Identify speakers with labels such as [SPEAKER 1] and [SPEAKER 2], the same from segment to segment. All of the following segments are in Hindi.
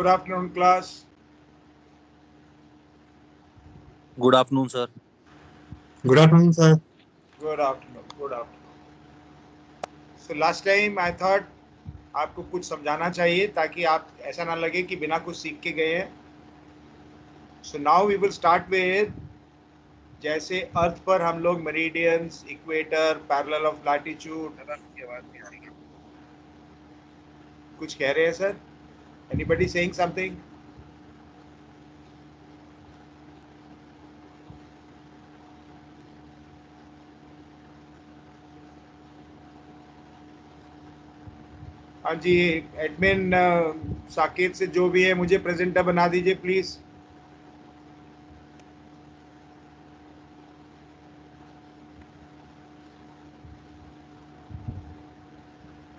[SPEAKER 1] Good afternoon, class.
[SPEAKER 2] Good afternoon, sir.
[SPEAKER 3] Good afternoon, sir.
[SPEAKER 1] Good afternoon. Good afternoon. So last time I thought आपको कुछ समझाना चाहिए ताकि आप ऐसा ना लगे कि बिना कुछ सीख के गए हैं. So now we will start with जैसे अर्थ पर हम लोग meridians, equator, parallel of latitude. कुछ कह रहे हैं सर? Anybody saying something? हाँ जी, एडमिन साकेत से जो भी है मुझे प्रेजेंटर बना दीजिए please.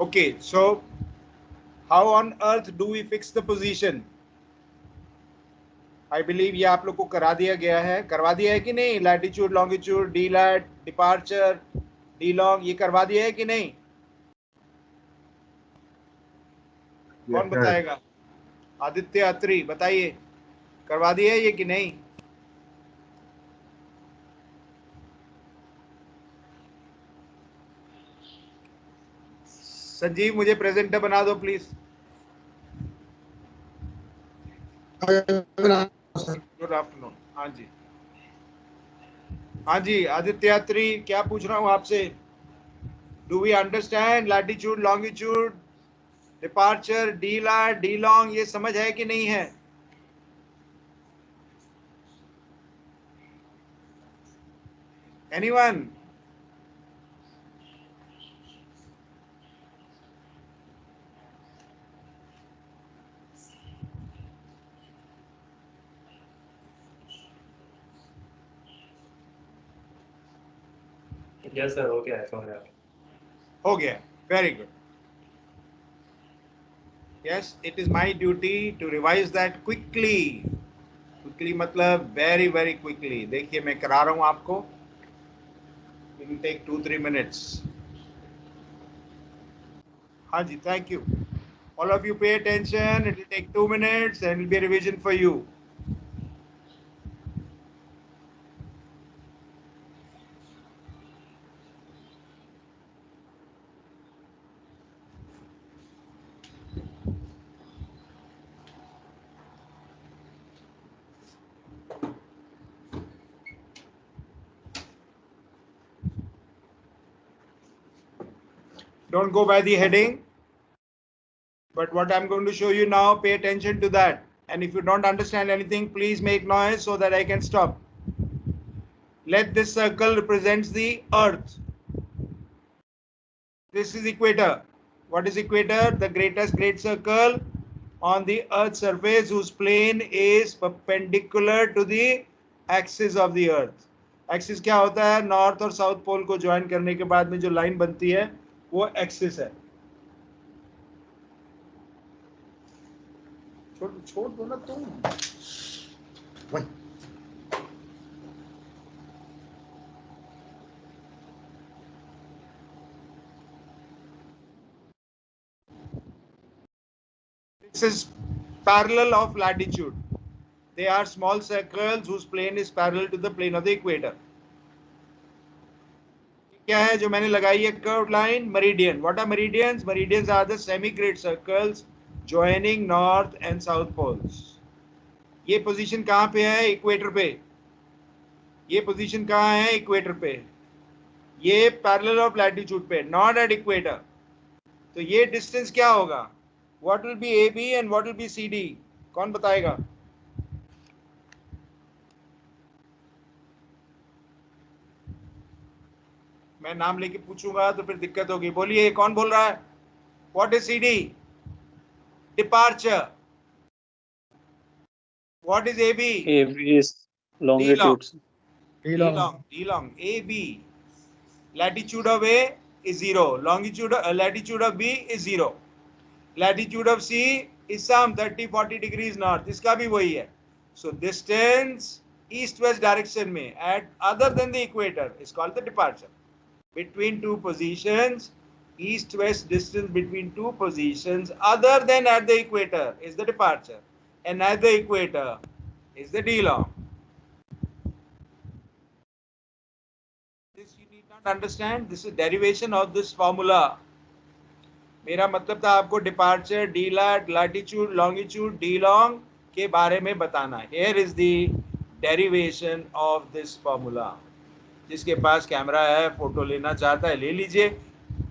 [SPEAKER 1] Okay, so how on earth do we fix the position? I believe ये आप लोग को करा दिया गया है, करवा दिया है कि नहीं? Latitude, longitude, D lat, departure, D long, ये करवा दिया है कि नहीं? कौन बताएगा? आदित्य अत्री बताइए, करवा दिया है ये कि नहीं? संजीव मुझे प्रेजेंटर बना दो प्लीज. Good afternoon. हाँ जी, हाँ जी आदित्य अत्री, क्या पूछ रहा हूँ आपसे? Do we understand latitude, longitude, departure, D lat, D long, ये समझ है कि नहीं है? एनीवन?
[SPEAKER 4] यस सर, हो गया है, समझ आया.
[SPEAKER 1] हो गया, very good. Yes, it is my duty to revise that quickly. Quickly मतलब very very quickly. देखिए मैं करा रहा हूँ आपको. It will take 2-3 minutes. हाँ जी, thank you. All of you pay attention. It will take 2 minutes and it will be a revision for you. Don't go by the heading. But what I'm going to show you now, pay attention to that. And if you don't understand anything, please make noise so that I can stop. Let this circle represents the earth. This is equator. What is equator? The greatest great circle on the earth's surface whose plane is perpendicular to the axis of the earth. Axis क्या होता है? नॉर्थ और साउथ पोल को ज्वाइन करने के बाद में जो लाइन बनती है वो एक्सिस है. छोड़ दो ना तुम. This is parallel of latitude. They are small circles whose plane is parallel to the plane of the equator. क्या है जो मैंने लगाई है curve line? Meridian. What are meridians? Meridians are the semi great circles joining north and south poles. ये पोजीशन कहाँ पे है? इक्वेटर पे. ये पोजीशन कहाँ है? इक्वेटर पे. ये पैरेलल ऑफ लैटिट्यूड पे, नॉट एट इक्वेटर. तो ये डिस्टेंस क्या होगा? What will be AB and what will be CD? कौन बताएगा? मैं नाम लेके पूछूंगा तो फिर दिक्कत होगी. बोलिए, कौन बोल रहा है? What is CD? Departure. What is AB?
[SPEAKER 2] AB is longitude.
[SPEAKER 1] D long. AB. Latitude of A is 0. Latitude of B is 0. Latitude of C is some 30-40 degrees north. इसका भी वही है. So distance east-west direction में at other than the equator is called the departure. Between two positions, east-west distance between two positions other than at the equator is the departure. another equator is the d long. This you need not understand. This is derivation of this formula. मेरा मतलब था आपको departure, D lat, latitude, longitude, D long के बारे में बताना. Here is the derivation of this formula. जिसके पास कैमरा है, फोटो लेना चाहता है, ले लीजिए.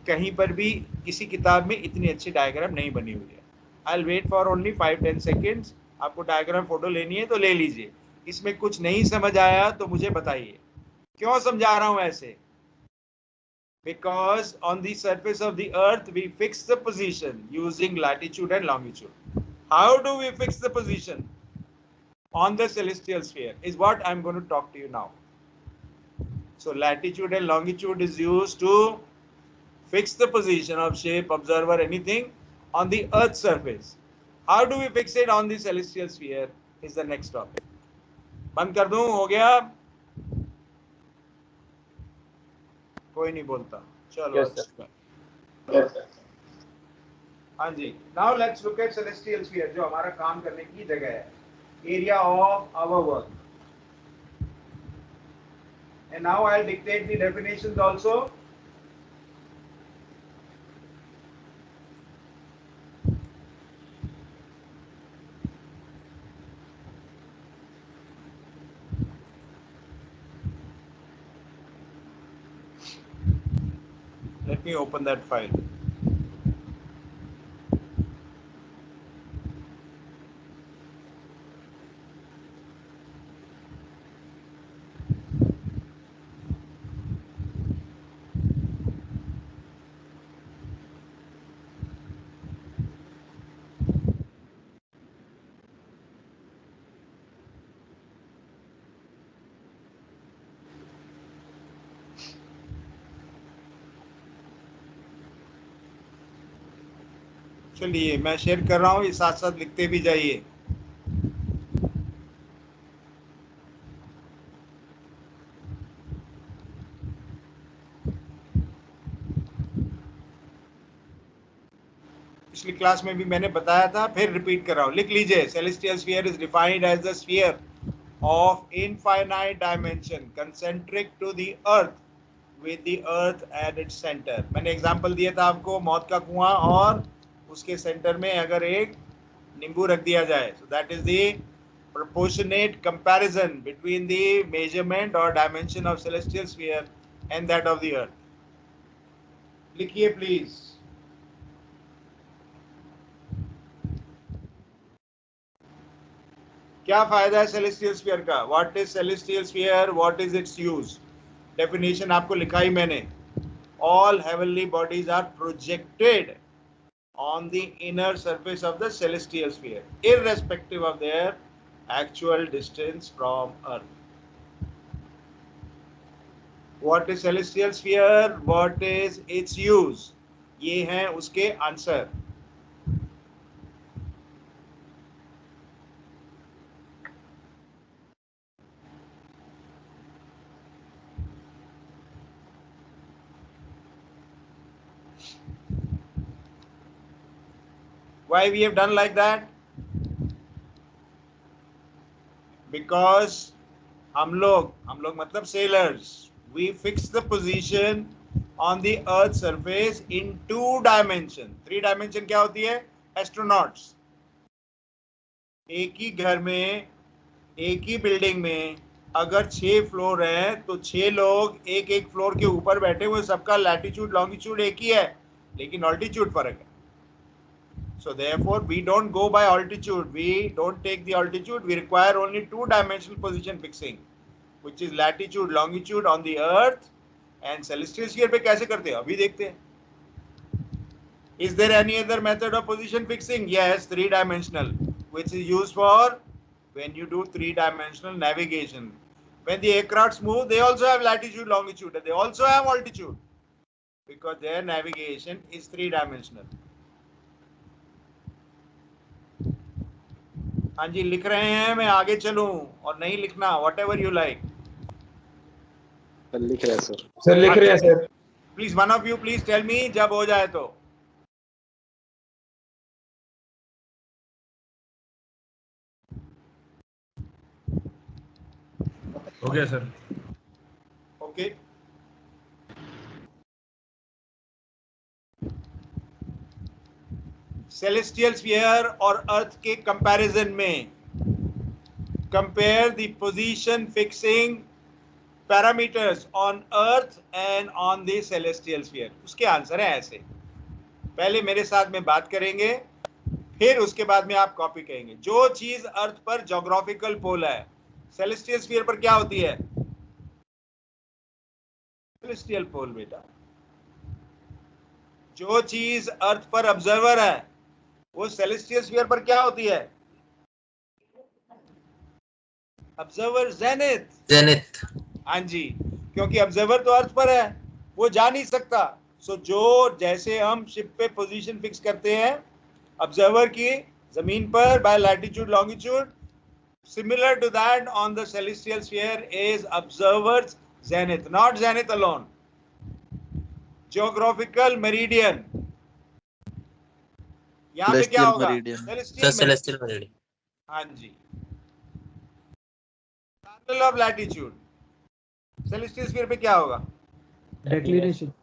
[SPEAKER 1] कहीं पर भी किसी किताब में इतनी अच्छी डायग्राम नहीं बनी हुई है. I'll wait for only 5-10 seconds. आपको डायग्राम फोटो लेनी है तो ले लीजिए. इसमें कुछ नहीं समझ आया तो मुझे बताइए. क्यों समझा रहा हूं ऐसे? Because on the surface of the earth we fix the position using latitude and longitude. How do we fix the position on the celestial sphere is what I'm going to talk to you now. So latitude and longitude is used to fix the position of shape, observer, anything on the earth's surface. How do we fix it on the celestial sphere is the next topic. बंद कर दूं? हो गया? कोई नहीं बोलता. चलो.
[SPEAKER 2] Yes, sir.
[SPEAKER 1] Yes, sir. हाँ जी. Now let's look at celestial sphere जो हमारा काम करने की जगह है. Area of our work. And now I'll dictate the definitions also. Let me open that file. चलिए मैं शेयर कर रहा हूँ, ये साथ साथ लिखते भी जाइए. पिछली क्लास में भी मैंने बताया था, फिर रिपीट कर रहा हूँ. लिख लीजिए. Celestial sphere is defined as the sphere of infinite dimension concentric to the earth with the earth at its center. मैंने एग्जांपल दिया था आपको, मौत का कुआं और उसके सेंटर में अगर एक नींबू रख दिया जाए. So that is the proportionate comparison between the measurement or dimension of celestial sphere and that of the earth. लिखिए प्लीज. क्या फायदा है सेलेस्टियल स्फीयर का? What is celestial sphere? What is it's use? Definition आपको लिखा ही मैंने. All heavenly bodies are projected on the inner surface of the celestial sphere, irrespective of their actual distance from Earth. What is celestial sphere? What is its use? ये हैं उसके answer. Why we have done like that? Because हम लोग मतलब sailors, we fix the position on the earth surface in 2 dimension. 3 dimension क्या होती है? Astronauts. एक ही घर में, एक ही बिल्डिंग में अगर 6 फ्लोर हैं तो 6 लोग एक एक फ्लोर के ऊपर बैठे हुए, सबका लैटिट्यूड लॉन्गिट्यूड एक ही है, लेकिन ऑल्टीट्यूड फर्क है. So therefore we don't go by altitude, we don't take the altitude, we require only 2-dimensional position fixing, which is latitude longitude on the earth. And celestial sphere पे कैसे करते हैं अभी देखते हैं. Is there any other method of position fixing? Yes, 3-dimensional, which is used for when you do 3-dimensional navigation. When the aircrafts move, they also have latitude longitude and they also have altitude because their navigation is 3-dimensional. हाँ जी, लिख रहे हैं. मैं आगे चलूं और नहीं लिखना, whatever you like.
[SPEAKER 2] लिख रहे हैं सर.
[SPEAKER 3] सर लिख रहे हैं sir.
[SPEAKER 1] Please, one of you please tell me जब हो जाए तो.
[SPEAKER 3] हो गया सर।
[SPEAKER 1] ओके, सेलेस्टियल स्फीयर और अर्थ के कंपैरिजन में compare the position fixing parameters on earth and on the celestial sphere. उसके आंसर है ऐसे, पहले मेरे साथ में बात करेंगे, फिर उसके बाद में आप कॉपी करेंगे। जो चीज अर्थ पर ज्योग्राफिकल पोल है, सेलेस्टियल स्फीयर पर क्या होती है? सेलेस्टियल पोल बेटा। जो चीज अर्थ पर ऑब्जर्वर है वो सेलेस्टियल स्फीयर पर क्या होती है? Observer zenith.
[SPEAKER 5] जेनिथ।
[SPEAKER 1] हाँ जी, क्योंकि ऑब्जर्वर तो अर्थ पर है, वो जा नहीं सकता। सो जो जैसे हम शिप पे पोजीशन फिक्स करते हैं ऑब्जर्वर की जमीन पर by latitude longitude, similar to that on the celestial sphere is observer's zenith, not zenith alone, geographical meridian। यहां पे क्या होगा? celestial
[SPEAKER 5] celestial
[SPEAKER 1] meridian।
[SPEAKER 5] मेरिडियन।
[SPEAKER 1] हाँ जी, parallel of latitude, celestial sphere पे क्या होगा?
[SPEAKER 6] Declination.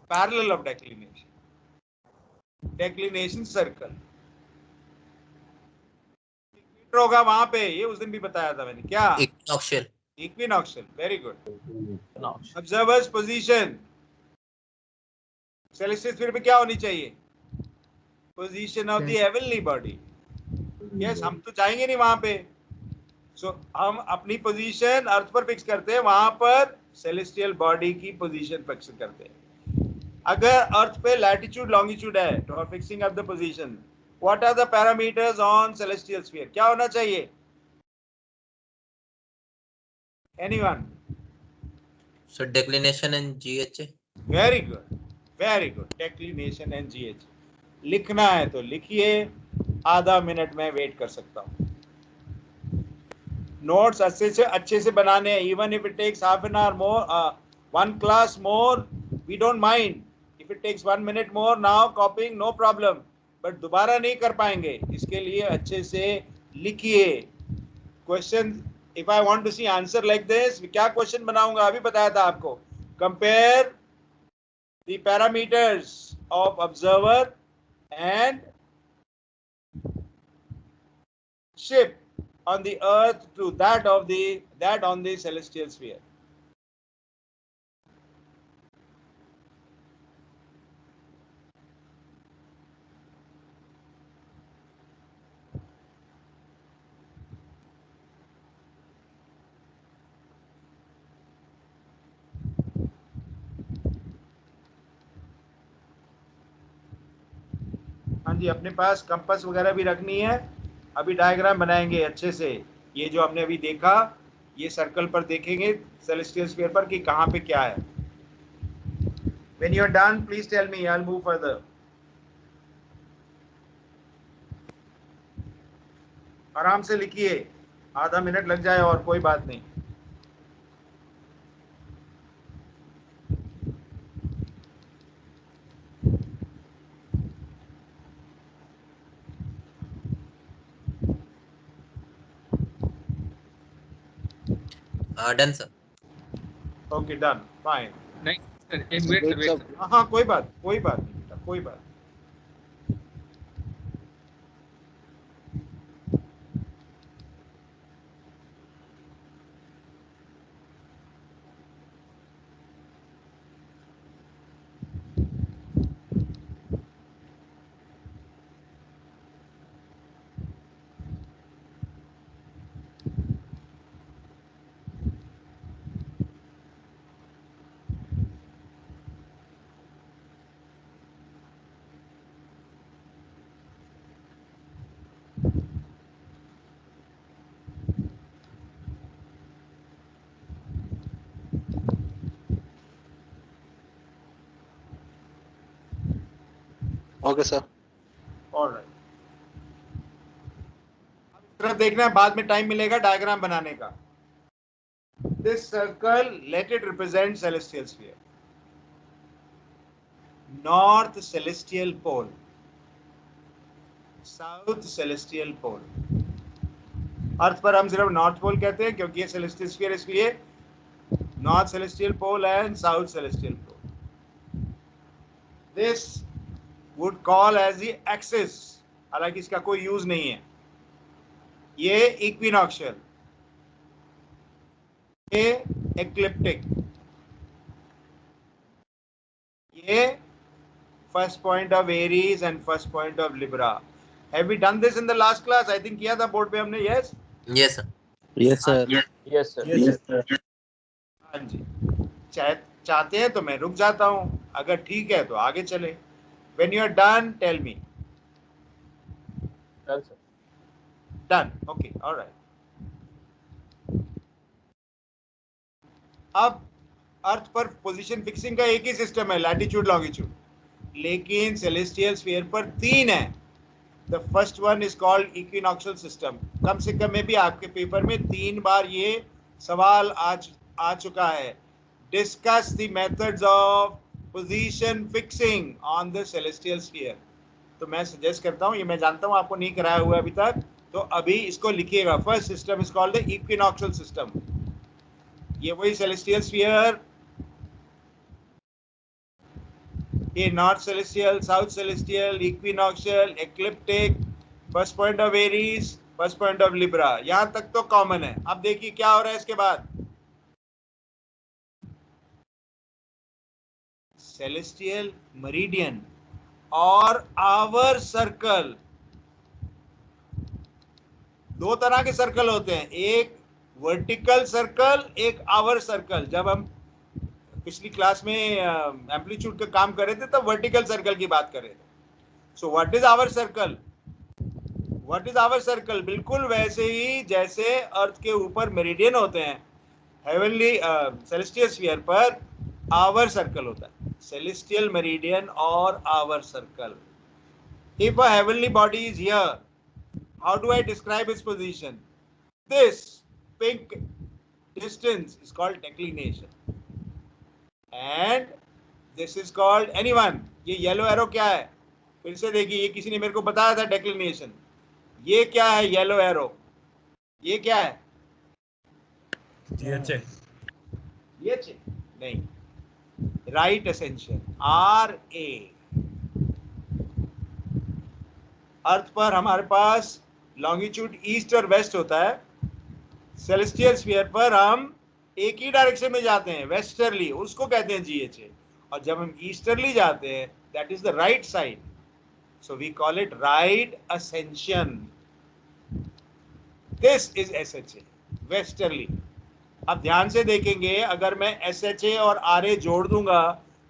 [SPEAKER 1] Parallel of declination, declination circle होगा वहां पे। ये उस दिन भी बताया था मैंने, क्या?
[SPEAKER 5] Equinoctial.
[SPEAKER 1] Equinoctial, very good. Observer's position celestial sphere पे क्या होनी चाहिए? Position of the heavenly body. Yes, हम तो जाएंगे नहीं वहां पे। सो हम अपनी पोजीशन अर्थ पर फिक्स करते हैं, वहां पर सेलेस्टियल बॉडी की पोजीशन फिक्स करते हैं। अगर अर्थ पे लैटिट्यूड लॉन्गिट्यूड है तो fixing of the position, what are the parameters on celestial sphere? क्या होना चाहिए? Anyone?
[SPEAKER 5] So declination and GH.
[SPEAKER 1] Very good, very good. Declination and GH लिखना है तो लिखिए, आधा मिनट में वेट कर सकता हूं। नोट्स अच्छे से बनाने हैं, even if it takes half an hour more, one class more, we don't mind. If it takes 1 minute more now copying, no problem, but दोबारा नहीं कर पाएंगे। इसके लिए अच्छे से लिखिए question. If I want to see answer like this, क्या क्वेश्चन बनाऊंगा? अभी बताया था आपको, compare the parameters of observer and ship on the earth to that on the celestial sphere। हाँ जी, अपने पास कंपास वगैरह भी रखनी है। अभी डायग्राम बनाएंगे अच्छे से। ये जो हमने अभी देखा, ये सर्कल पर देखेंगे सेलेस्टियल स्फीयर पर कि कहाँ पे क्या है। When you are done, please tell me, I'll move further। आराम से लिखिए, आधा मिनट लग जाए और कोई बात नहीं।
[SPEAKER 5] Done sir.
[SPEAKER 1] Okay, done, fine.
[SPEAKER 6] नहीं सर, एक वेट सर।
[SPEAKER 1] हाँ, कोई बात नहीं बेटा, कोई बात।
[SPEAKER 2] Okay sir.
[SPEAKER 1] ऑलराइट, अब इस तरफ देखना है, बाद में टाइम मिलेगा डायग्राम बनाने का। This circle, let it represent celestial sphere. North celestial pole, south celestial pole, अर्थ पर हम सिर्फ नॉर्थ पोल कहते हैं क्योंकि ये सेलेस्टियल स्फीयर, इसलिए north celestial pole and south celestial pole. This would call as the axis, हालांकि इसका कोई यूज नहीं है। ये इक्विनॉक्शियल, ये एक्लिप्टिक, ये first point of Aries and first point of Libra. Have we done this in the last class? I think किया था बोर्ड पे हमने। Yes
[SPEAKER 5] yes sir.
[SPEAKER 2] Yes sir.
[SPEAKER 7] Yes sir.
[SPEAKER 1] हाँ जी। चाहते हैं तो मैं रुक जाता हूँ, अगर ठीक है तो आगे चले। When you are done, tell me.
[SPEAKER 7] Done, sir.
[SPEAKER 1] Done. Okay. All right. अब अर्थ पर पोजीशन फिक्सिंग का एक ही सिस्टम है, लैटिट्यूड लॉन्गिट्यूड, लेकिन सेलेस्टियल स्फीयर पर 3 है। The first one is called equinoctial system. कम से कम में भी आपके पेपर में 3 बार ये सवाल आ चुका है। Discuss the methods of position fixing on the celestial sphere. तो मैं सजेस्ट करता हूँ, ये मैं जानता हूँ आपको नहीं कराया हुआ अभी तक, तो अभी इसको लिखिएगा। First system is called the equinoctial system. ये वही सेलेस्टियल स्फीयर, ये north celestial, south celestial, equinoctial, ecliptic, first point of Aries, first point of Libra, यहां तक तो कॉमन है। अब देखिए क्या हो रहा है इसके बाद। सेलेस्टियल मेरिडियन और आवर सर्कल, 2 तरह के सर्कल होते हैं, एक वर्टिकल सर्कल, एक आवर सर्कल। जब हम पिछली क्लास में एम्पलीट्यूड का काम कर रहे थे तब वर्टिकल सर्कल की बात कर रहे थे। So what is hour circle? What is hour circle? बिल्कुल वैसे ही जैसे अर्थ के ऊपर मेरिडियन होते हैं, हेवनली सेलेस्टियल स्फीयर पर आवर सर्कल होता है। सेलेस्टियल मेरिडियन और hour circle. If a heavenly body is here, how do I describe its position? This pink distance is called declination, and this is called anyone. ये येलो एरो क्या है? फिर से देखिए, ये किसी ने मेरे को बताया था डेक्लिनेशन। ये क्या है येलो एरो? ये क्या है?
[SPEAKER 3] GHA.
[SPEAKER 1] ये नहीं, राइट असेंशन, RA। अर्थ पर हमारे पास लॉन्गिट्यूड ईस्ट और वेस्ट होता है। सेलेस्टियल स्फीयर पर हम एक ही डायरेक्शन में जाते हैं, वेस्टर्ली, उसको कहते हैं GHA। और जब हम ईस्टर्ली जाते हैं, that is the right side, so we call it right ascension. This is SHA, westerly. अब ध्यान से देखेंगे, अगर मैं SHA और RA जोड़ दूंगा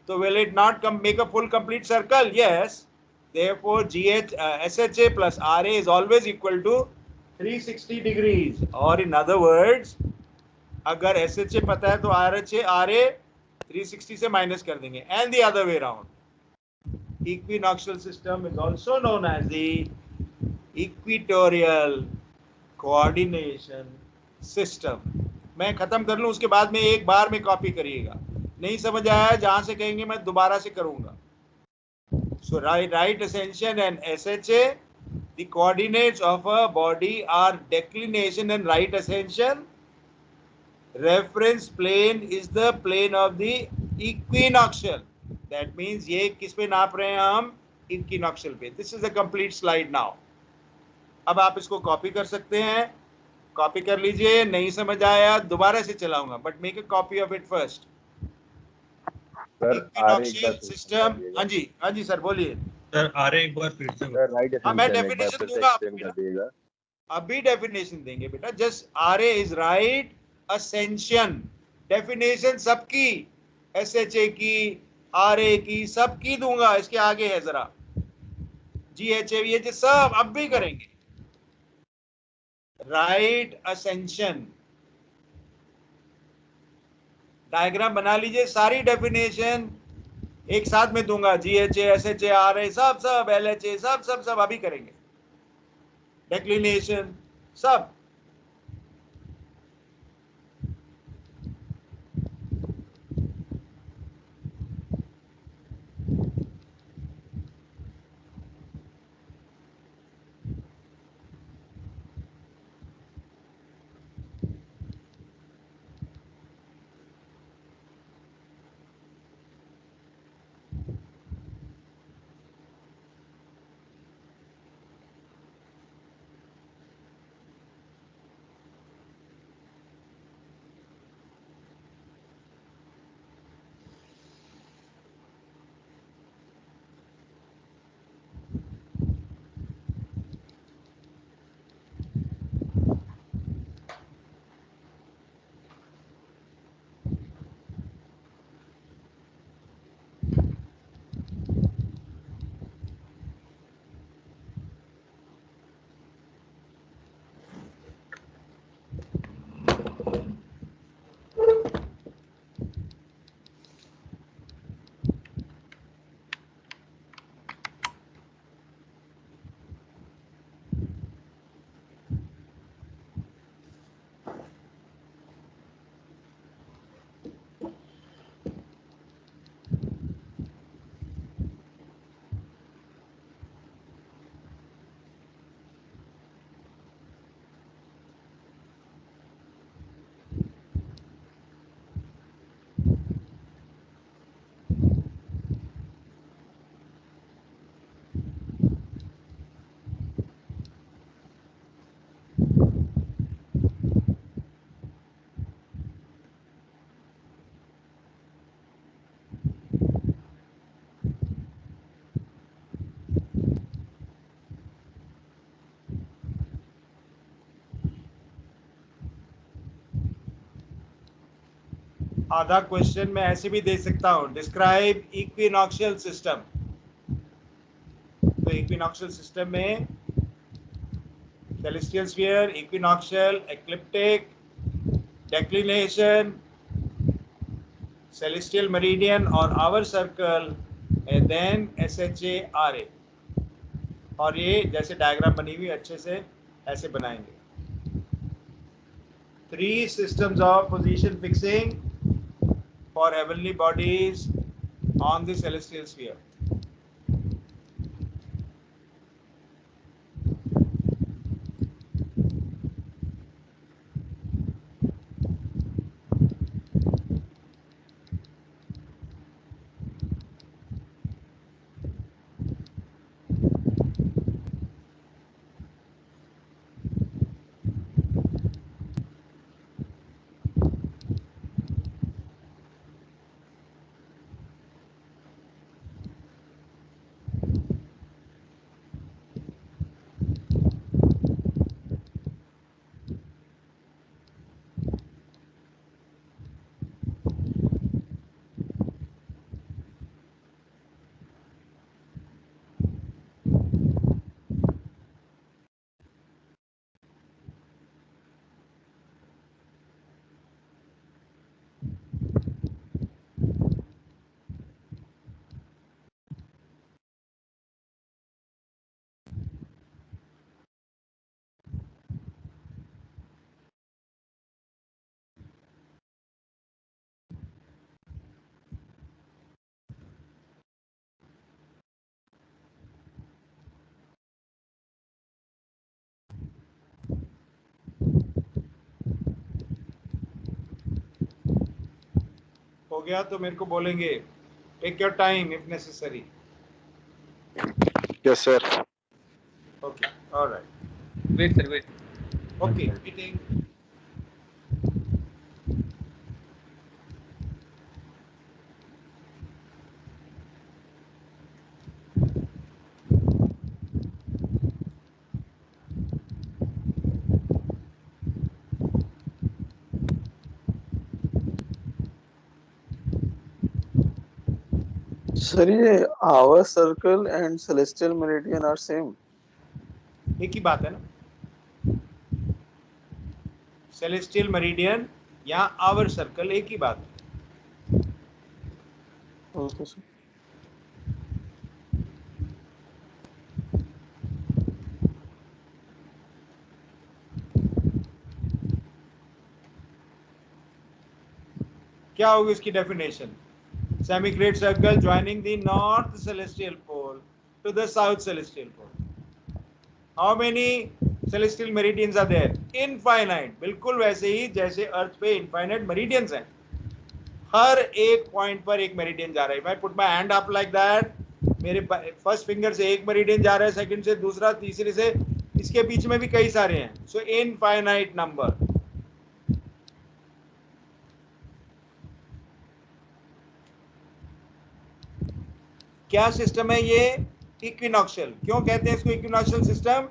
[SPEAKER 1] तो will it not make a full complete circle? Yes. Therefore, SHA plus RA is always equal to 360 degrees. Or in other words, अगर SHA पता है तो RA 360 से माइनस कर देंगे, and the other way around. Equinoctial system is also known as the equatorial coordination system. मैं खत्म कर लूं, उसके बाद में एक बार में कॉपी करिएगा। नहीं समझ आया, जहां से कहेंगे मैं दोबारा से करूंगा। So right ascension and SHA, the coordinates of a body are declination and right ascension. Reference plane is the plane of the equinoctial. That means ये किस पे नाप रहे हैं हम? Equinoctial पे। This is a complete slide now. अब आप इसको कॉपी कर सकते हैं, कॉपी कर लीजिए। नहीं समझ आया दोबारा से चलाऊंगा, but make a copy of it first. Equinoctial system. हाँ जी सर, बोलिए
[SPEAKER 3] सर आरे एक बार फिर से
[SPEAKER 7] सर राइट
[SPEAKER 1] हाँ, मैं
[SPEAKER 7] असेंशन एक बार
[SPEAKER 1] डेफिनेशन
[SPEAKER 7] फिर से
[SPEAKER 1] दूंगा
[SPEAKER 7] एक्सप्लेन कर दीजिएगा।
[SPEAKER 1] अभी डेफिनेशन देंगे बेटा। Just RA is right ascension. Definition सबकी, SHA की, RA की, सबकी दूंगा। इसके आगे है जरा GHA, VHA सब अब भी करेंगे। राइट असेंशन डायग्राम बना लीजिए, सारी डेफिनेशन एक साथ में दूंगा। GHA, SHA, RA सब LHA सब अभी करेंगे। डेक्लिनेशन सब। आधा क्वेश्चन मैं ऐसे भी दे सकता हूं, डिस्क्राइब इक्विनॉक्शियल सिस्टम। तो इक्विनॉक्शियल सिस्टम में celestial sphere, equinoctial, ecliptic, declination, celestial meridian or hour circle, and then SHA RA। और ये जैसे डायग्राम बनी हुई अच्छे से ऐसे बनाएंगे। 3 systems of position fixing for heavenly bodies on the celestial sphere। हो गया तो मेरे को बोलेंगे, take your time if necessary.
[SPEAKER 2] Yes, sir.
[SPEAKER 1] Okay, alright,
[SPEAKER 6] Wait, sir, wait.
[SPEAKER 1] Okay, meeting.
[SPEAKER 2] Sir, ये hour circle and celestial meridian are same.
[SPEAKER 1] एक ही बात है ना, सेलेस्टियल मेरिडियन या आवर सर्कल एक ही बात है।
[SPEAKER 2] Okay, sir.
[SPEAKER 1] क्या होगी इसकी definition? Semi-great circle joining the north celestial pole to the south celestial pole. How many celestial meridians are there? Infinite। बिल्कुल वैसे ही जैसे अर्थ पे infinite meridians हैं, हर एक पॉइंट पर एक मेरिडियन जा रहा है। If I put my hand up like that, मेरे फर्स्ट फिंगर से एक मेरिडियन जा रहा है, सेकंड से दूसरा, तीसरे से, इसके बीच में भी कई सारे हैं। सो इनफाइनाइट नंबर। क्या सिस्टम है ये? इक्विनॉक्शियल। क्यों कहते हैं इसको इक्विनॉक्शियल सिस्टम?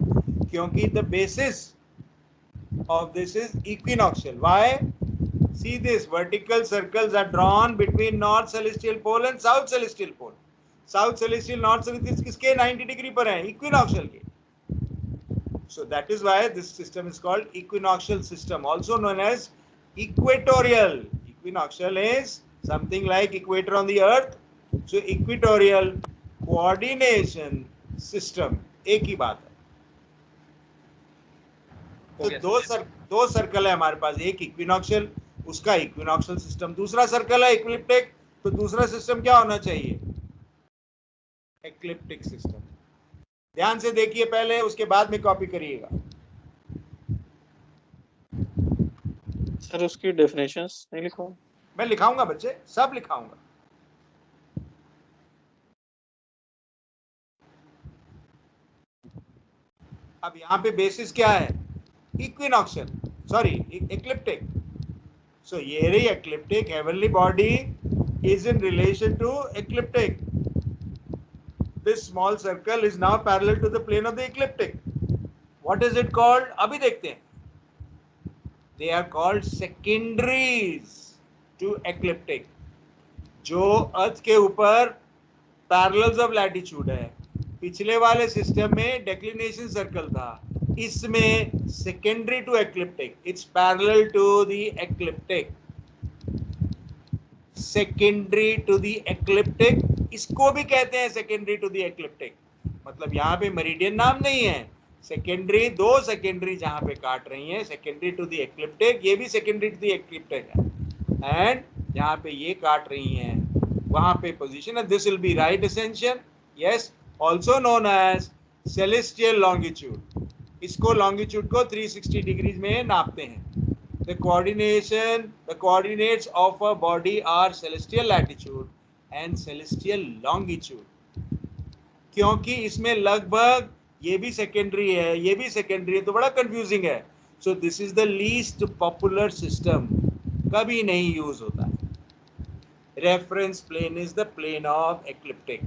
[SPEAKER 1] क्योंकि the basis of this is equinoctial. Why? See this, vertical circles are drawn between north celestial pole and south celestial pole. South celestial, north celestial किसके 90 डिग्री पर है? इक्विनॉक्शियल के। So that is why this system is called equinoctial system, also known as equatorial. Equinoctial is something like equator on the earth. So equatorial coordination system एक ही बात है। तो दो सर्कल है हमारे पास, एक इक्विनॉक्शियल, उसका इक्विनॉक्शियल सिस्टम, दूसरा सर्कल है इक्लिप्टिक, तो दूसरा सिस्टम क्या होना चाहिए? Ecliptic system. ध्यान से देखिए पहले, उसके बाद में कॉपी करिएगा।
[SPEAKER 2] सर उसकी डेफिनेशंस नहीं लिखा?
[SPEAKER 1] मैं लिखाऊंगा बच्चे, सब लिखाऊंगा। अब यहाँ पे बेसिस क्या है? इक्विनॉक्शियल, सॉरी एक्लिप्टिक। सो ये रही ecliptic, heavenly body is in relation to ecliptic. This small circle is now parallel to the plane of the ecliptic. What is it called? अभी देखते हैं। They are called secondaries. To ecliptic. जो अर्थ के ऊपर पैरेलल्स ऑफ लैटिट्यूड है, पिछले वाले सिस्टम में डेक्लिनेशन सर्कल था, इसमें secondary to ecliptic, it's parallel to the ecliptic, secondary to the ecliptic, इसको भी कहते हैं सेकेंडरी टू द एक्लिप्टिक। मतलब यहाँ पे मेरिडियन नाम नहीं है, सेकेंडरी, दो सेकेंडरी जहां पे काट रही हैं, सेकेंडरी टू द एक्लिप्टिक, ये भी सेकेंडरी टू द एक्लिप्टिक है, एंड जहां पे ये काट रही हैं वहां पे पोजीशन है, this will be right ascension, yes, also known as celestial longitude. इसको लॉन्गिट्यूड को 360 डिग्रीज में नापते हैं। the coordinates of a body are celestial latitude and celestial longitude। क्योंकि इसमें लगभग ये भी सेकेंडरी है, ये भी सेकेंडरी है, तो बड़ा कंफ्यूजिंग है। So this is the least popular system, कभी नहीं यूज होता है। Reference plane is the plane of ecliptic.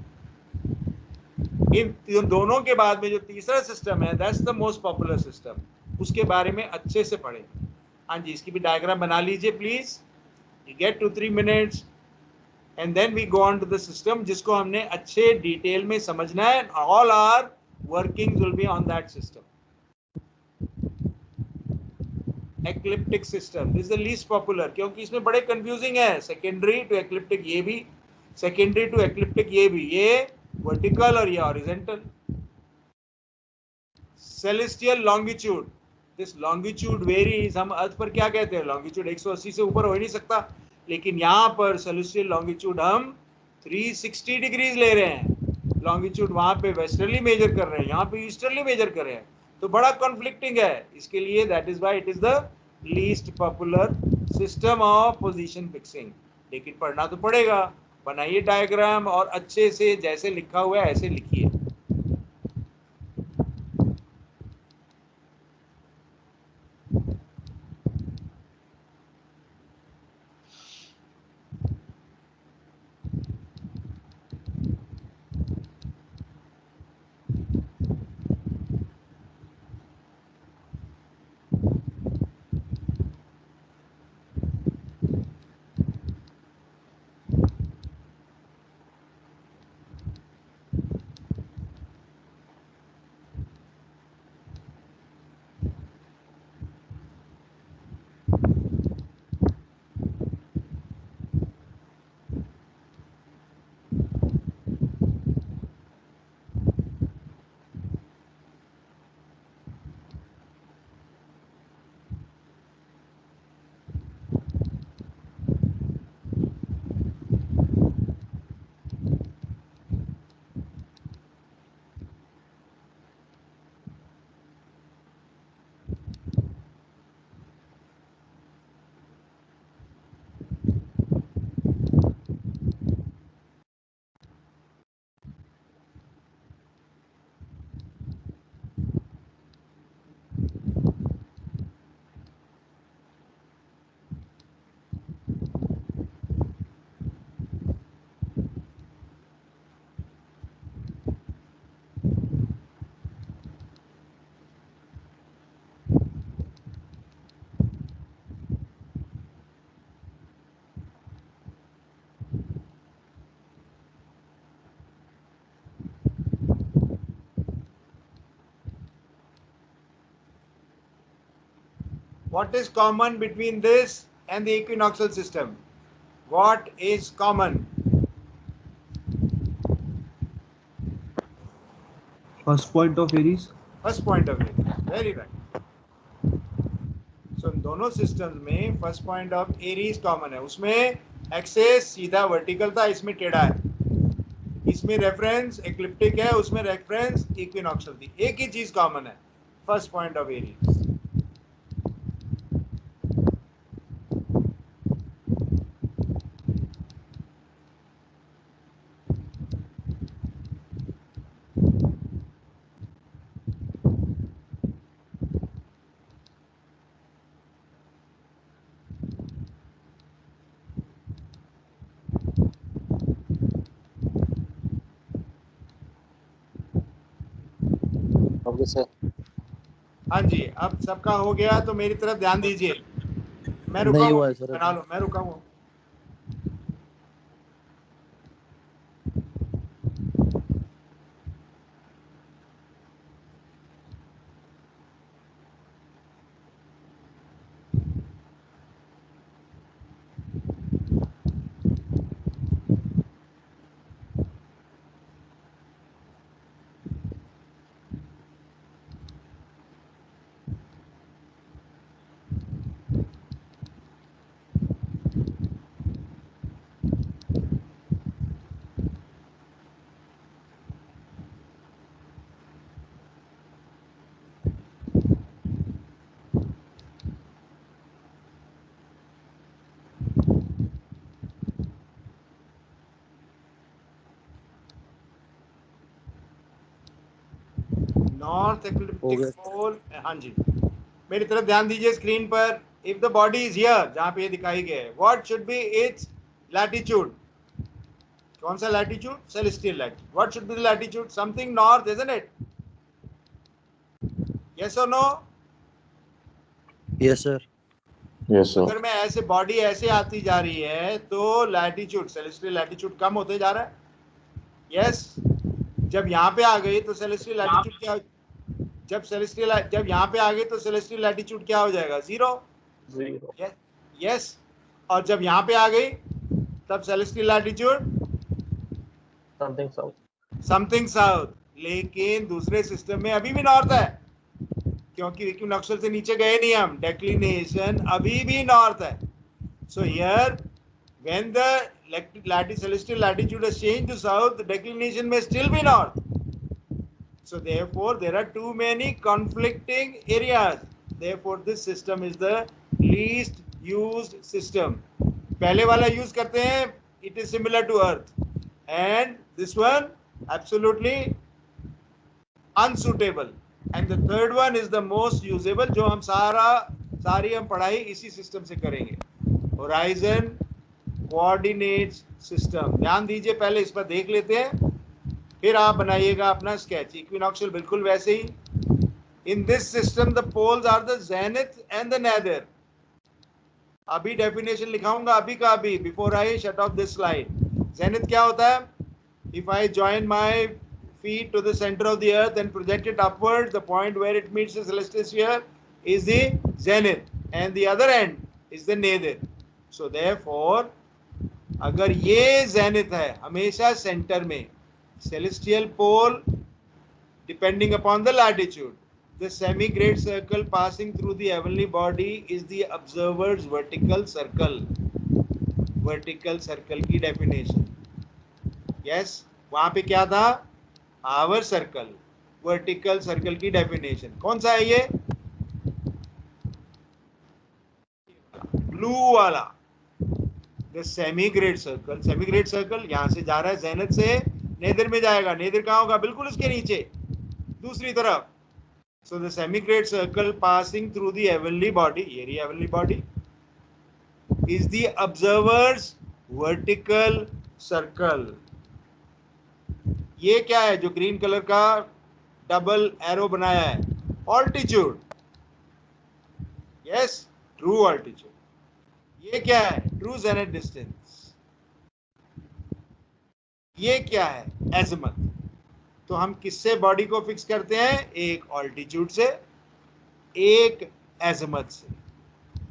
[SPEAKER 1] इन दोनों के बाद में जो तीसरा सिस्टम है, that's the most popular system, उसके बारे में अच्छे से पढ़ें। हाँ जी, इसकी भी डायग्राम बना लीजिए please, you get 2-3 minutes and then we go on to the system, जिसको हमने अच्छे डिटेल में समझना है। All our workings will be on that system. Ecliptic system this is the least popular, क्योंकि इसमें बड़े कंफ्यूजिंग है। सेकेंडरी टू एक्लिप्टिक ये भी, सेकेंडरी टू एक्लिप्टिक ये भी, ये वर्टिकल और ये horizontal. Celestial longitude, this longitude varies, हम अर्थ पर क्या कहते हैं, लॉन्गिट्यूड 180 से ऊपर हो ही नहीं सकता, लेकिन यहाँ पर सेलेस्टियल लॉन्गिट्यूड हम 360 डिग्रीज ले रहे हैं। लॉन्गिट्यूड वहां पे वेस्टर्ली मेजर कर रहे हैं, यहाँ पे ईस्टर्ली मेजर कर रहे हैं, तो बड़ा कॉन्फ्लिक्टिंग है। इसके लिए that is why it is the least popular system of position fixing. लेकिन पढ़ना तो पड़ेगा। बनाइए डायग्राम और अच्छे से जैसे लिखा हुआ है ऐसे लिखिए। What is common between this and the equinoxial system? What is common?
[SPEAKER 6] First point of Aries.
[SPEAKER 1] First point of view, very right. So दोनों सिस्टम्स में first point of Aries common है। उसमें एक्सेस सीधा वर्टिकल था, इसमें टेढ़ा है। इसमें रेफरेंस एक्लिप्टिक है, उसमें रेफरेंस इक्विनॉक्शियल थी। एक ही चीज कॉमन है, first point of Aries.
[SPEAKER 7] Okay sir.
[SPEAKER 1] हाँ जी, अब सबका हो गया तो मेरी तरफ ध्यान दीजिए। मैं रुका
[SPEAKER 7] नहीं
[SPEAKER 1] हूँ,
[SPEAKER 7] हुआ है सर।
[SPEAKER 1] बना लो, मैं रुका हूँ। नॉर्थ
[SPEAKER 7] हो
[SPEAKER 1] इक्लिप्टिक
[SPEAKER 7] गया।
[SPEAKER 1] पोल, हाँ जी, मेरी तरफ ध्यान दीजिए स्क्रीन पर। If the body is here, जहां पे ये दिखाई गया है, what should be it's latitude? कौन सा latitude? Celestial latitude. What should be the latitude? Something north, isn't it? Yes और no?
[SPEAKER 7] Yes, sir.
[SPEAKER 2] Yes, sir.
[SPEAKER 1] अगर मैं ऐसे बॉडी ऐसे आती जा रही है तो लैटिट्यूड, सेलेस्टियल लैटिट्यूड कम होते जा रहा है। यस, जब यहाँ पे आ गई तो सेलेस्टियल लैटिट्यूड क्या? जब यहाँ पे आ गई तो सेलेस्टियल लैटिट्यूड क्या हो जाएगा? 0।
[SPEAKER 7] 0.
[SPEAKER 1] यस, और जब यहाँ पे आ गई तब celestial latitude
[SPEAKER 7] Something south.
[SPEAKER 1] Something south. लेकिन दूसरे सिस्टम में अभी भी नॉर्थ है, क्योंकि इक्विनॉक्शियल से नीचे गए नहीं हम, डेक्लिनेशन अभी भी नॉर्थ है। So here when the celestial latitude has changed to south, the declination may still be north. So therefore there are too many conflicting areas. Therefore this system is the least used system. पहले वाला यूज करते हैं, it is similar to earth, and this one absolutely unsuitable, and the third one is the most usable, जो हम सारी हम पढ़ाई इसी सिस्टम से करेंगे, होराइजन कोऑर्डिनेट्स सिस्टम। ध्यान दीजिए, पहले इस पर देख लेते हैं, फिर आप बनाइएगा अपना स्केच। इक्विनॉक्शियल बिल्कुल वैसे ही। In this system the poles are the zenith and the nadir. अभी डेफिनेशन लिखाऊंगा, अभी का अभी, before I shut off this slide. Zenith क्या होता है? If I join my feet to the center of the earth and project it upward, the point where it meets the celestial sphere is the zenith, and the other end is the nadir. So therefore अगर ये zenith है हमेशा सेंटर में, celestial pole depending upon the latitude, the semi-great circle passing through the heavenly body is the observer's vertical circle. vertical circle की definition, yes, वहां पे क्या था? Hour circle. वर्टिकल सर्कल की डेफिनेशन कौन सा है? ये ब्लू वाला, the semi great circle. Semi great circle यहां से जा रहा है, जेनिथ से नेदर में जाएगा। नेदर कहां होगा? बिल्कुल इसके नीचे, दूसरी तरफ। So the semi great circle passing through the heavenly body, ये रही heavenly body, is the observers vertical circle. ये क्या है जो ग्रीन कलर का डबल एरो बनाया है? ऑल्टीट्यूड। Yes, true altitude. ये क्या है? True zenith distance. ये क्या है? एज़िमुथ। तो हम किससे बॉडी को फिक्स करते हैं? एक ऑल्टीट्यूड से, एक एज़िमुथ से।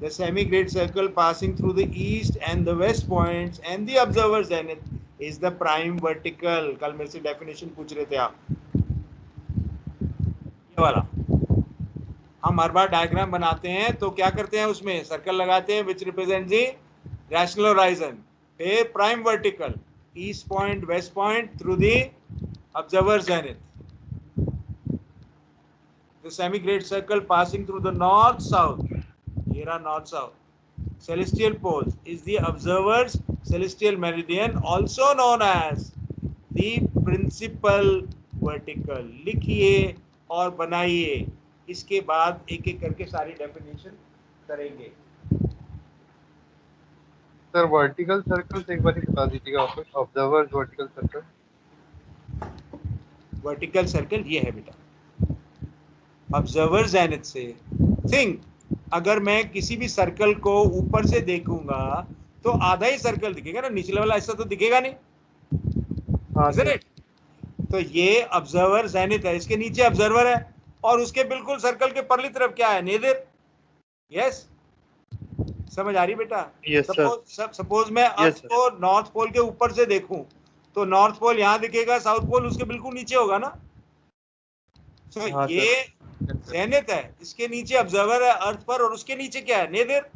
[SPEAKER 1] The semi great circle passing through the east and the west points and the observer zenith is the prime vertical। कल मेरे से डेफिनेशन पूछ रहे थे आप, ये वाला। हम हर बार डायग्राम बनाते हैं तो क्या करते हैं? उसमें सर्कल लगाते हैं which represents the rational horizon, फिर prime vertical, east point west point through the observer zenith। the semi great circle passing through the north south, ये रहा north south. celestial poles is the observer's celestial meridian, also known as the principal vertical। लिखिए और बनाइए, इसके बाद एक एक करके सारी डेफिनेशन करेंगे।
[SPEAKER 8] सर वर्टिकल सर्कल एक बार ही बता दीजिएगा वापस। Observer vertical circle.
[SPEAKER 1] Vertical circle ये है बेटा, ऑब्जर्वर जेनिथ से। थिंक, अगर मैं किसी भी सर्कल को ऊपर से देखूंगा तो आधा ही सर्कल दिखेगा ना, निचले वाला हिस्सा तो दिखेगा नहीं।
[SPEAKER 8] हाँ सर।
[SPEAKER 1] तो ये ऑब्जर्वर जेनिथ है, इसके नीचे ऑब्जर्वर है, और उसके बिल्कुल सर्कल के परली तरफ क्या है? नेदर। यस, समझ आ रही बेटा?
[SPEAKER 8] Yes sir.
[SPEAKER 1] सपोज मैं अर्थ को नॉर्थ पोल के ऊपर से देखूं तो नॉर्थ पोल यहाँ दिखेगा, साउथ पोल उसके बिल्कुल नीचे होगा ना। तो
[SPEAKER 8] हाँ
[SPEAKER 1] ये जेनिथ है, इसके नीचे ऑब्जर्वर है अर्थ पर, और उसके नीचे क्या है? नेदर।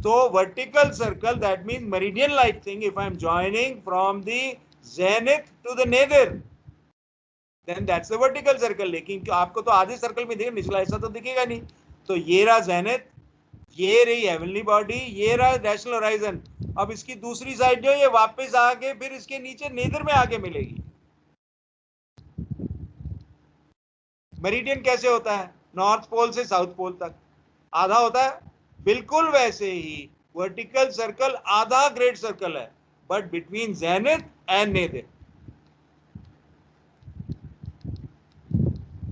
[SPEAKER 1] तो vertical circle that means meridian like thing, if I am joining from the zenith to the nadir, then that's the vertical circle. लेकिन आपको तो आधे सर्कल में दिखेगा, निचला हिस्सा तो दिखेगा नहीं। तो ये रहा जेनिथ, ये रही हेवनली बॉडी, ये रहा रैशनल होराइजन। अब इसकी दूसरी साइड जो ये वापस आके फिर इसके नीचे नेदर में आके मिलेगी। मेरिडियन कैसे होता है? नॉर्थ पोल से साउथ पोल तक आधा होता है, बिल्कुल वैसे ही वर्टिकल सर्कल आधा ग्रेट सर्कल है, बट बिटवीन जेनिथ एंड नेदिर।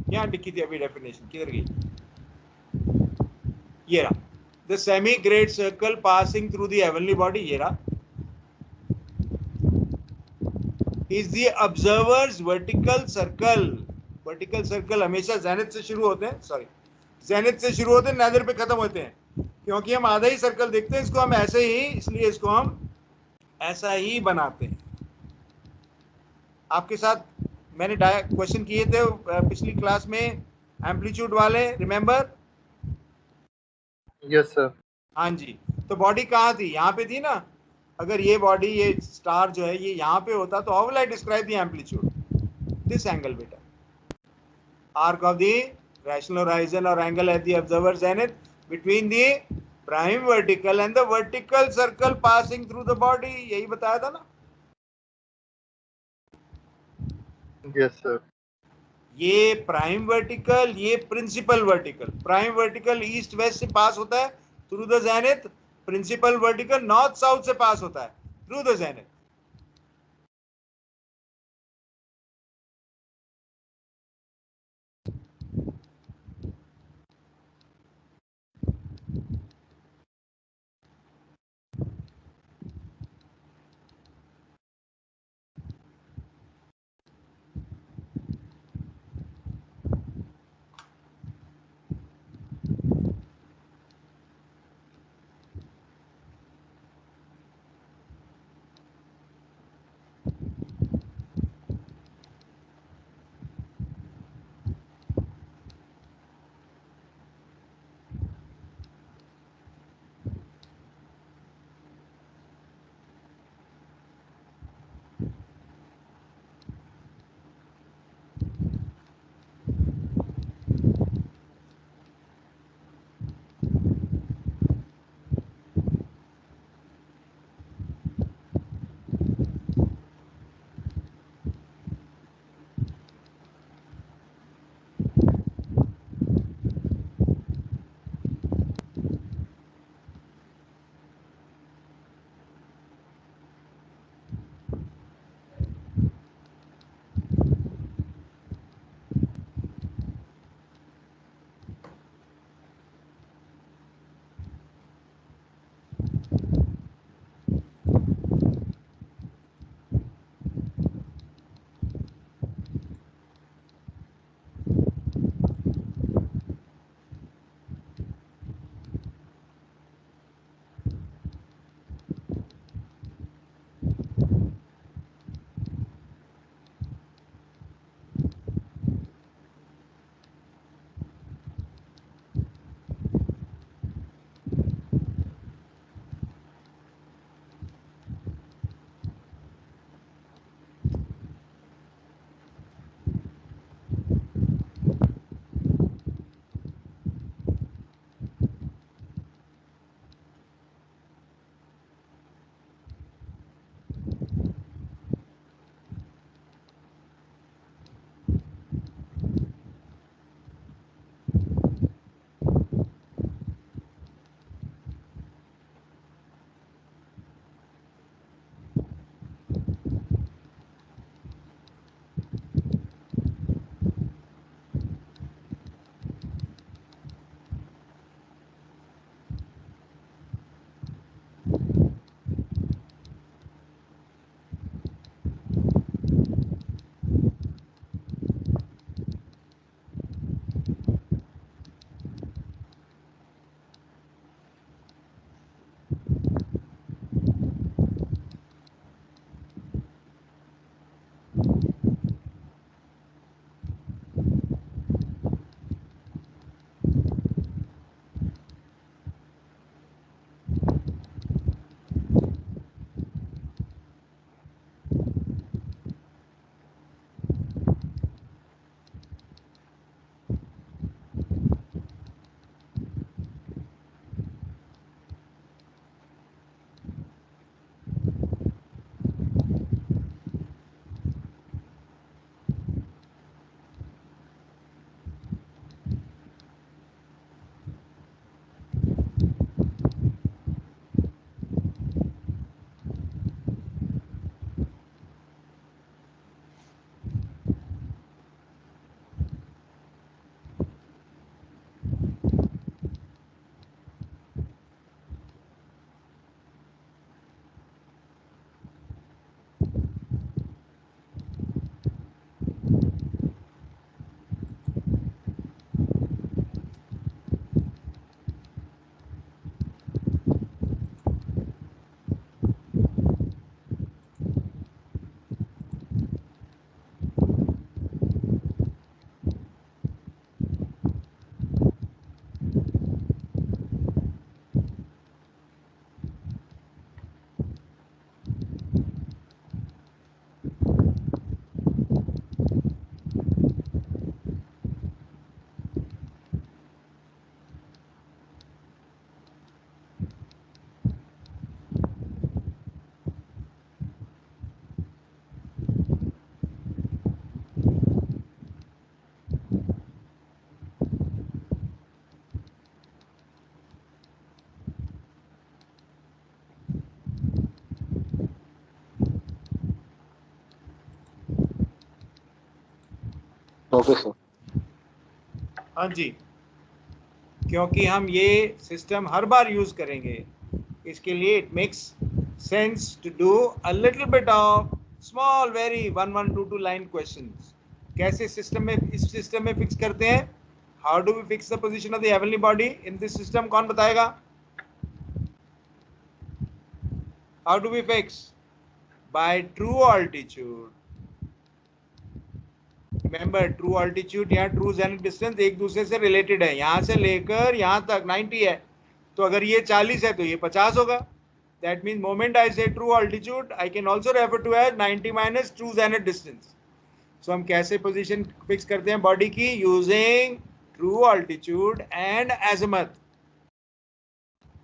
[SPEAKER 1] यहां लिखी थी अभी डेफिनेशन, किधर गई? ये रहा, the semi great circle passing through the heavenly body, ये रहा, is the observers vertical circle. Vertical circle हमेशा जेनिथ से शुरू होते हैं, सॉरी जेनिथ से शुरू होते हैं, नेदर पे खत्म होते हैं, क्योंकि हम आधा ही सर्कल देखते हैं, इसको हम ऐसे ही, इसलिए इसको हम ऐसा ही बनाते हैं। आपके साथ मैंने क्वेश्चन किए थे पिछली क्लास में, एम्पलीट्यूड वाले, रिमेंबर?
[SPEAKER 8] Yes sir.
[SPEAKER 1] हाँ जी। तो बॉडी कहाँ थी? यहाँ पे थी ना। अगर ये बॉडी, ये स्टार जो है, ये यहाँ पे होता तो how will I describe the amplitude? This angle बेटा, arc of the rational horizon or angle at the observer zenith between the prime vertical and the vertical circle passing through the body, यही बताया था ना।
[SPEAKER 8] Yes sir.
[SPEAKER 1] ये प्राइम वर्टिकल, ये principal vertical. Prime vertical east west से पास होता है through the zenith, principal vertical north south से पास होता है through the zenith.
[SPEAKER 2] Okay sir.
[SPEAKER 1] हाँ जी, क्योंकि हम ये सिस्टम हर बार यूज करेंगे, इसके लिए it makes sense to do a little bit of small very 1 1 2 2 line questions. कैसे सिस्टम में, इस सिस्टम में फिक्स करते हैं? How do we fix the position of the heavenly body in this system? कौन बताएगा? How do we fix? By true altitude. Remember, true altitude या ट्रू जेनिथ डिस्टेंस एक दूसरे से रिलेटेड है। यहां से लेकर यहां तक 90 है, तो अगर ये 40 है तो ये 50 होगा। That mean moment I say true altitude, I can also refer to as 90 minus true zenith distance. So हम कैसे पोजीशन फिक्स करते हैं बॉडी की? Using true altitude and azimuth.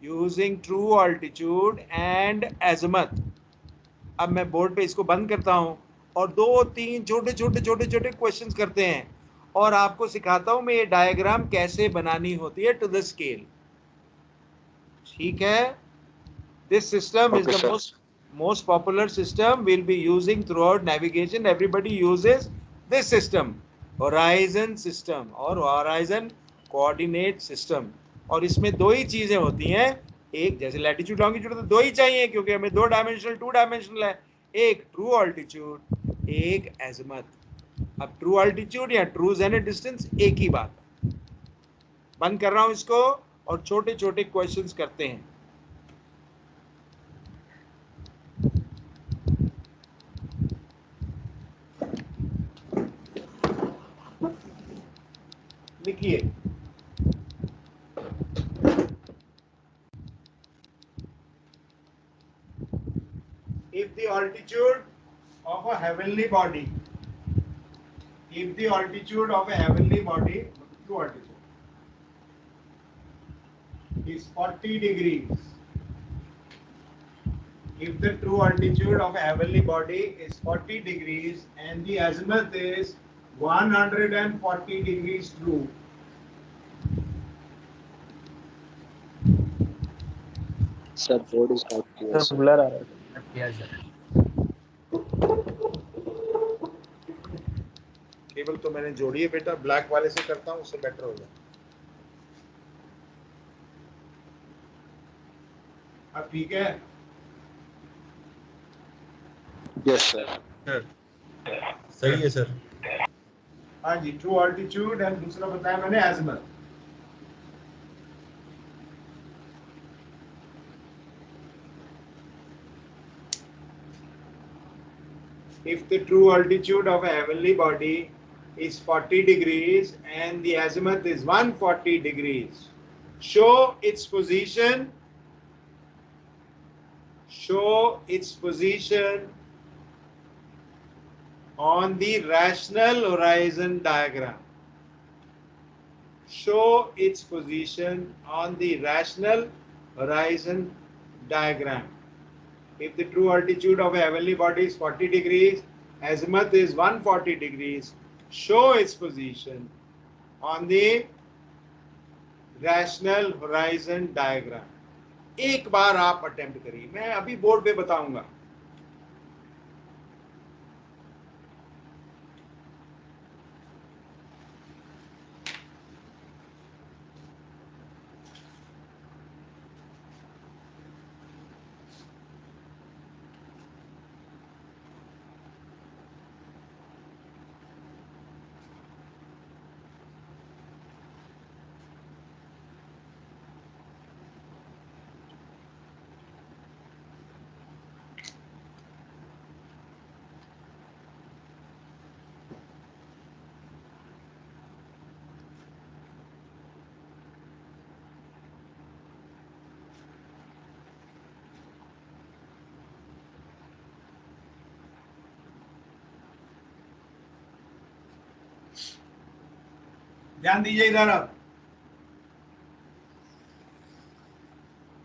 [SPEAKER 1] Using true altitude and azimuth. अब मैं बोर्ड पे इसको बंद करता हूं और 2-3 छोटे-छोटे क्वेश्चंस करते हैं और आपको सिखाता हूं मैं ये डायग्राम कैसे बनानी होती है टू द स्केल। ठीक है? This system is the most popular system we'll be using throughout navigation. Everybody uses this system, horizon system और horizon coordinate system। और इसमें दो ही चीजें होती हैं, एक जैसे लैटिट्यूड लॉन्गिट्यूड तो दो ही चाहिए क्योंकि हमें 2 डायमेंशनल 2 डायमेंशनल है, एक ट्रू ऑल्टीट्यूड, एक एज़िमुथ। अब ट्रू ऑल्टीट्यूड या ट्रू जेनिथ डिस्टेंस एक ही बात है। बंद कर रहा हूं इसको और छोटे छोटे क्वेश्चंस करते हैं। लिखिए, if the altitude of a heavenly body, if the altitude of a heavenly body, true altitude is 40 degrees, if the true altitude of a heavenly body is 40 degrees and the azimuth is 140 degrees true,
[SPEAKER 2] sir board is not clear
[SPEAKER 7] sir blur आ रहा है।
[SPEAKER 1] केबल तो मैंने जोड़ी है बेटा, ब्लैक वाले से करता हूँ उससे बेटर होगा। अब ठीक है?
[SPEAKER 2] Yes sir.
[SPEAKER 3] सही है सर।
[SPEAKER 1] हाँ जी, ट्रू ऑल्टीट्यूड एंड दूसरा बताया मैंने एज़िमुथ। If the true altitude of a heavenly body is 40 degrees and the azimuth is 140 degrees, show its position on the rational horizon diagram. Show its position on the rational horizon diagram. If the true altitude of a heavenly body is 40 degrees, azimuth is 140 degrees, show its position on the rational horizon diagram. एक बार आप अटेम्प्ट करिए, मैं अभी बोर्ड पे बताऊंगा। ध्यान दीजिए इधर। अब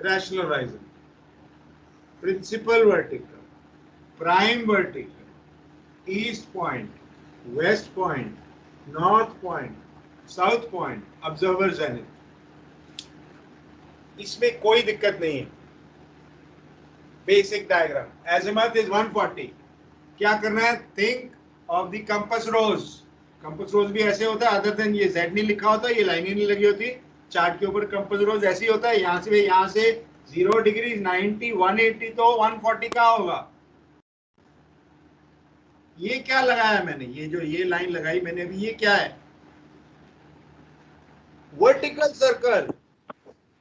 [SPEAKER 1] rational horizon, principal vertical, prime vertical, east point, west point, north point, south point, observer zenith. इसमें कोई दिक्कत नहीं है। Basic diagram, azimuth is 140। क्या करना है? Think of the compass rose. Compass rose भी ऐसे होता है, अदर देन ये Z नहीं लिखा होता, ये लाइन ही नहीं लगी होती चार्ट के ऊपर। कंपास रोज ऐसे ही होता है, यहाँ से 0 डिग्री 90 180 तो 140 का होगा। ये क्या लगाया मैंने, ये लाइन लगाई मैंने अभी, ये क्या है? Vertical circle.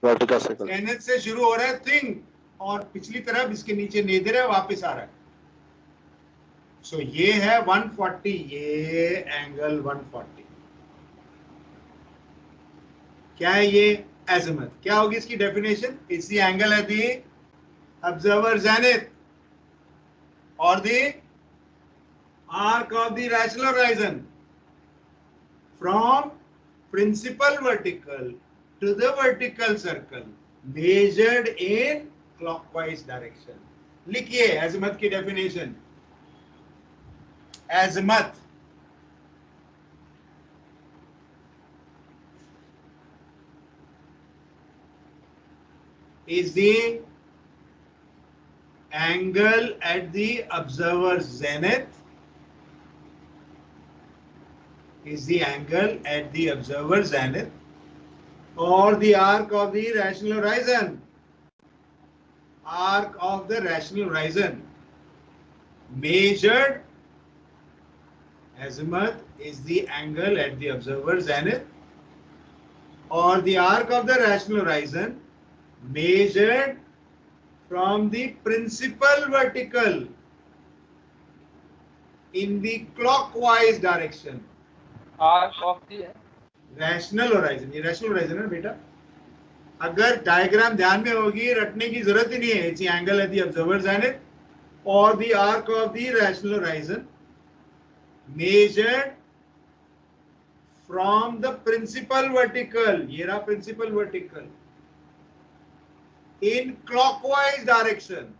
[SPEAKER 2] Vertical circle
[SPEAKER 1] zenith से शुरू हो रहा है थिंग, और पिछली तरफ इसके नीचे नेदर है, वापस आ रहा है। सो ये है 140, ये एंगल 140। क्या है ये? एजिमुथ। क्या होगी इसकी definition? It's the angle at the observer zenith और the arc of the rational horizon from principal vertical to the vertical circle measured in clockwise direction. लिखिए azimuth की definition. azimuth is the angle at the observer's zenith, is the angle at the observer's zenith, or the arc of the rational horizon. Arc of the rational horizon measured, azimuth is the angle at the observer's zenith, or the arc of the rational horizon measured from the principal vertical in the clockwise direction.
[SPEAKER 8] Arc of the
[SPEAKER 1] rational horizon, ये रैशनल होराइजन है बेटा। अगर डायग्राम ध्यान में होगी, रटने की जरूरत ही नहीं है। It's angle at the observer zenith और the arc of the rational horizon measured from the principal vertical, ये रहा principal vertical, in clockwise direction.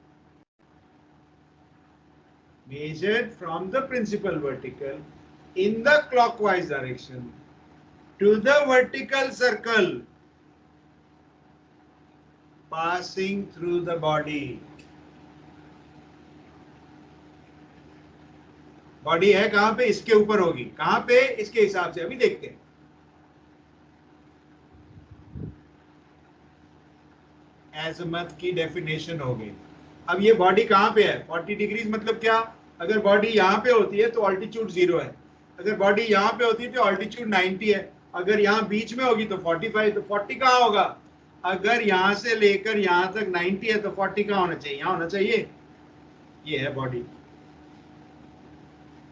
[SPEAKER 1] measured from the principal vertical in the clockwise direction to the vertical circle passing through the body. Body है कहां पे? इसके ऊपर होगी। कहां पे? इसके हिसाब से अभी देखते हैं। एजिमुथ की डेफिनेशन हो गई। अब ये बॉडी कहां पे है? 40 डिग्रीज मतलब क्या? अगर बॉडी यहां पे होती है तो ऑल्टीट्यूड 0 है, अगर बॉडी यहां पे होती है तो ऑल्टीट्यूड 90 है, अगर यहां बीच में होगी तो 45, तो 40 कहां होगा? अगर यहां से लेकर यहां तक 90 है तो 40 कहां होना चाहिए? यहां होना चाहिए। ये है बॉडी,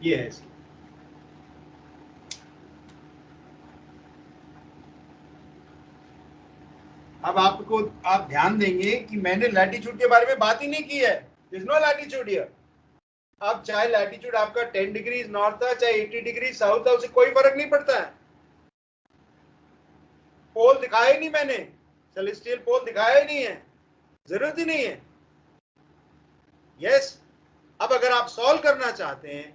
[SPEAKER 1] ये है इसकी। अब आप ध्यान देंगे कि मैंने लैटिट्यूड के बारे में बात ही नहीं की है। There is no latitude here. अब चाहे लैटिट्यूड आपका 10 डिग्री नॉर्थ था, चाहे 80 डिग्री साउथ था, उससे कोई फर्क नहीं पड़ता है। पोल दिखाया ही नहीं मैंने, सेलेस्टियल पोल दिखाया ही नहीं है, जरूरत ही नहीं है। यस। अब अगर आप सॉल्व करना चाहते हैं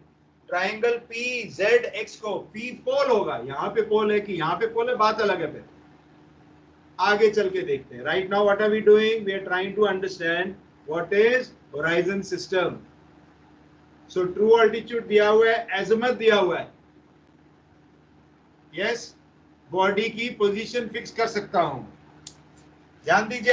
[SPEAKER 1] ट्राइंगल पी जेड एक्स को, पी पोल होगा, यहां पे पोल है कि यहां पे पोल है, बात अलग है। फिर आगे चल के देखते हैं। Right now what are we doing? We are trying to understand what is horizon system. So true altitude दिया हुआ है, एजिमुथ दिया हुआ है। यस, बॉडी की पोजीशन फिक्स कर सकता हूं। ध्यान दीजिए,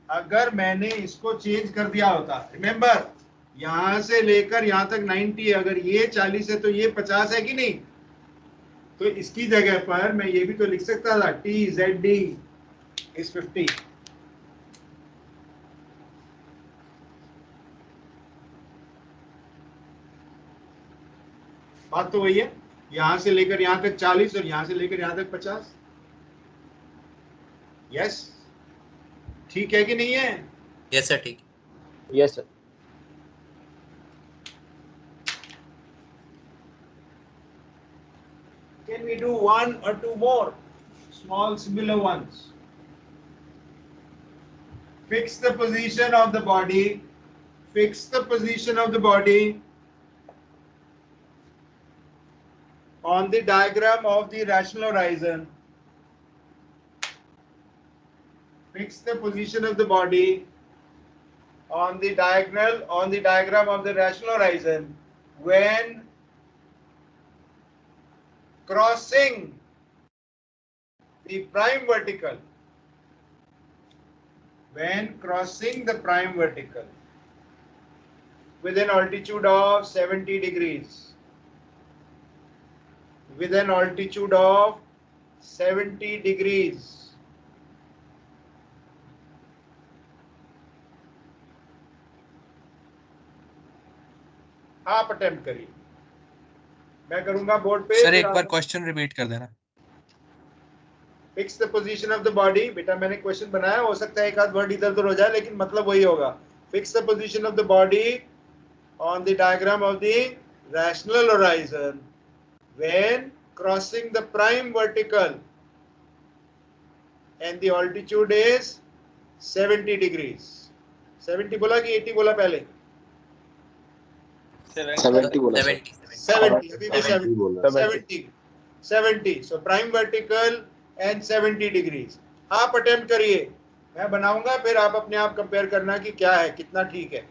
[SPEAKER 1] अगर मैंने इसको चेंज कर दिया होता, रिमेंबर यहां से लेकर यहां तक 90 है, अगर ये 40 है तो ये 50 है कि नहीं? तो इसकी जगह पर मैं ये भी तो लिख सकता था, टी जेड डी इज 50। बात तो वही है, यहां से लेकर यहां तक 40 और यहां से लेकर यहां तक 50। यस, ठीक है कि नहीं है?
[SPEAKER 5] यस सर, ठीक।
[SPEAKER 7] Yes, sir.
[SPEAKER 1] Can we do one or two more small similar ones? Fix the position of the body. Fix the position of the body on the diagram of the rational horizon. Fix the position of the body on the diagram of the rational horizon when crossing the prime vertical, when crossing the prime vertical with an altitude of 70 degrees, with an altitude of 70 degrees, आप अटेम्प्ट करिए, मैं करूंगा बोर्ड पे।
[SPEAKER 9] सर एक बार क्वेश्चन रिपीट कर देना।
[SPEAKER 1] Fix the position of the body, बेटा मैंने क्वेश्चन बनाया, हो सकता है एक आध वर्ड इधर उधर हो जाए, लेकिन मतलब वही होगा। Fix the position of the body on the diagram of the rational horizon when crossing the prime vertical and the altitude is 70 degrees. 70 बोला कि 80 बोला पहले?
[SPEAKER 2] 70 बोला सर।
[SPEAKER 1] 70 अभी भी 70 so prime vertical and 70 degrees। आप अटेम्प्ट करिए, मैं बनाऊंगा, फिर आप अपने आप कंपेयर करना कि क्या है, कितना ठीक है।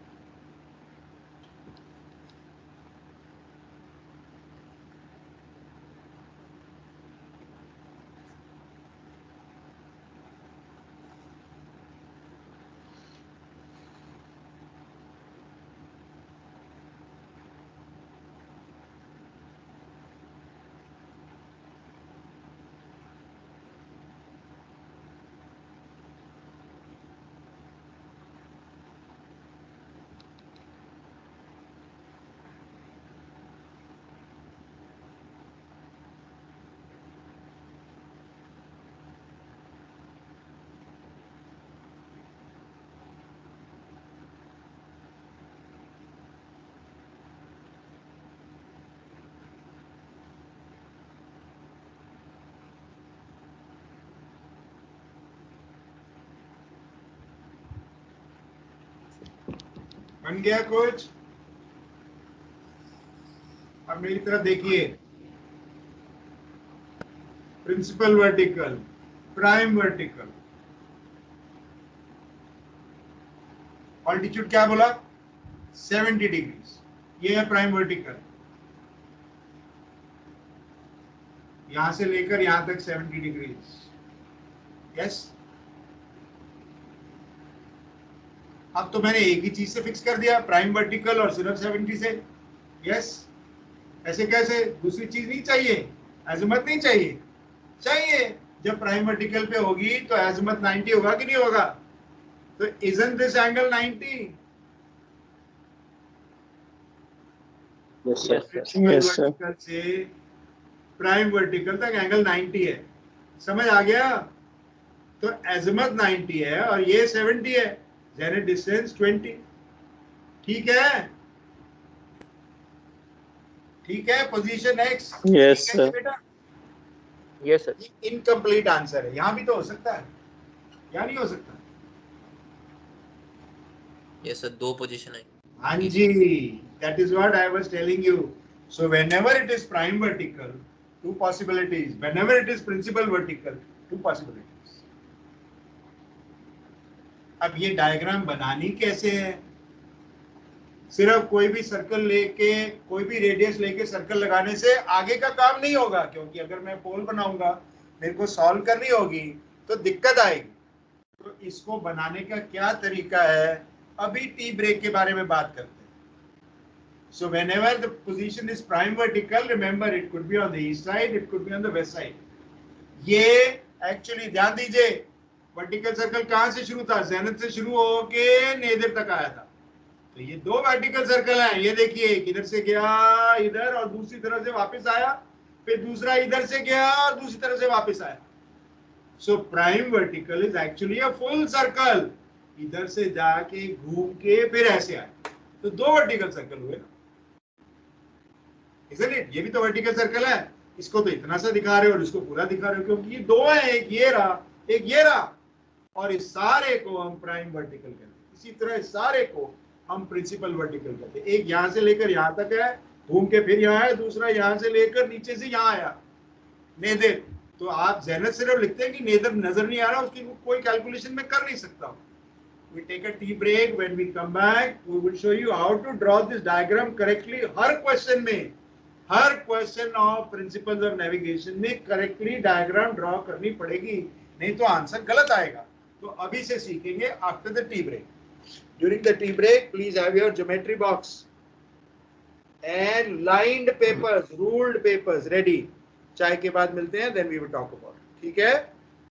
[SPEAKER 1] बन गया कुछ? अब मेरी तरफ देखिए, principal vertical, prime vertical, altitude क्या बोला? 70 डिग्रीज, ये है प्राइम वर्टिकल, यहां से लेकर यहां तक 70 डिग्रीज। यस, अब तो मैंने एक ही चीज से फिक्स कर दिया, प्राइम वर्टिकल और सिर्फ 70 से। यस, ऐसे कैसे? दूसरी चीज नहीं चाहिए, अज़ीमुथ नहीं चाहिए? चाहिए। जब प्राइम वर्टिकल पे होगी तो अज़ीमुथ 90 होगा कि नहीं होगा? तो isn't this angle 90?
[SPEAKER 2] Yes sir.
[SPEAKER 1] Vertical से प्राइम वर्टिकल तक एंगल 90 है, समझ आ गया? तो अज़ीमुथ 90 है और ये 70 है, ज़ेनिथ डिस्टेंस 20। ठीक है, ठीक है, पोजीशन एक्स।
[SPEAKER 2] Yes sir.
[SPEAKER 1] बेटा
[SPEAKER 7] Yes sir.
[SPEAKER 1] इनकम्प्लीट आंसर है, यहाँ भी तो हो सकता है, यहाँ नहीं हो सकता?
[SPEAKER 5] ये सर दो पोजीशन है।
[SPEAKER 1] हाँ जी, that is what I was telling you. So whenever it is prime vertical, two possibilities. Whenever it is principal vertical, two possibilities. अब ये डायग्राम बनानी कैसे है? सिर्फ कोई भी सर्कल लेके, कोई भी रेडियस लेके सर्कल लगाने से आगे का काम नहीं होगा, क्योंकि अगर मैं पोल बनाऊंगा, मेरे को सॉल्व करनी होगी तो दिक्कत आएगी। तो इसको बनाने का क्या तरीका है, अभी टी ब्रेक के बारे में बात करते हैं। So whenever the position is prime vertical, remember it could be on the east side, it could be on the west side. ये एक्चुअली ध्यान दीजिए, वर्टिकल सर्कल कहाँ से शुरू था? ज़ेनिथ से शुरू होके नेदर तक आया था। तो ये दो वर्टिकल सर्कल हैं, ये देखिए, इधर से गया इधर और दूसरी तरफ से वापस आया, फिर दूसरा इधर से गया और दूसरी तरफ से वापस आया। So prime vertical is actually a full circle, इधर से जाके घूम के फिर ऐसे आए, तो दो वर्टिकल सर्कल हुए ना, isn't it? ये भी तो वर्टिकल सर्कल है, इसको तो इतना सा दिखा रहे हो और इसको पूरा दिखा रहे हो, क्योंकि ये दो है, एक ये रहा, एक ये रहा, और इस सारे को हम प्राइम वर्टिकल कहते हैं। इसी तरह इस सारे को हम प्रिंसिपल वर्टिकल कहते हैं। एक यहाँ से लेकर यहाँ तक है, घूम के फिर यहाँ है, दूसरा यहाँ से लेकर नीचे से यहाँ आया, नेदर। तो आप ज़ेनिथ सिर्फ लिखते हैं कि नेदर नजर नहीं आ रहा, उसकी कोई कैलकुलेशन में कर नहीं सकता। We take a tea break. When we come back, we will show you how to draw this diagram correctly. हर क्वेश्चन में हर question of principles of navigation में करेक्टली डायग्राम ड्रॉ करनी पड़ेगी, नहीं तो आंसर गलत आएगा। तो अभी से सीखेंगे after the tea break. During the tea break please have your geometry box and lined papers, ruled papers ready. चाय के बाद मिलते हैं, then we will talk about, ठीक है।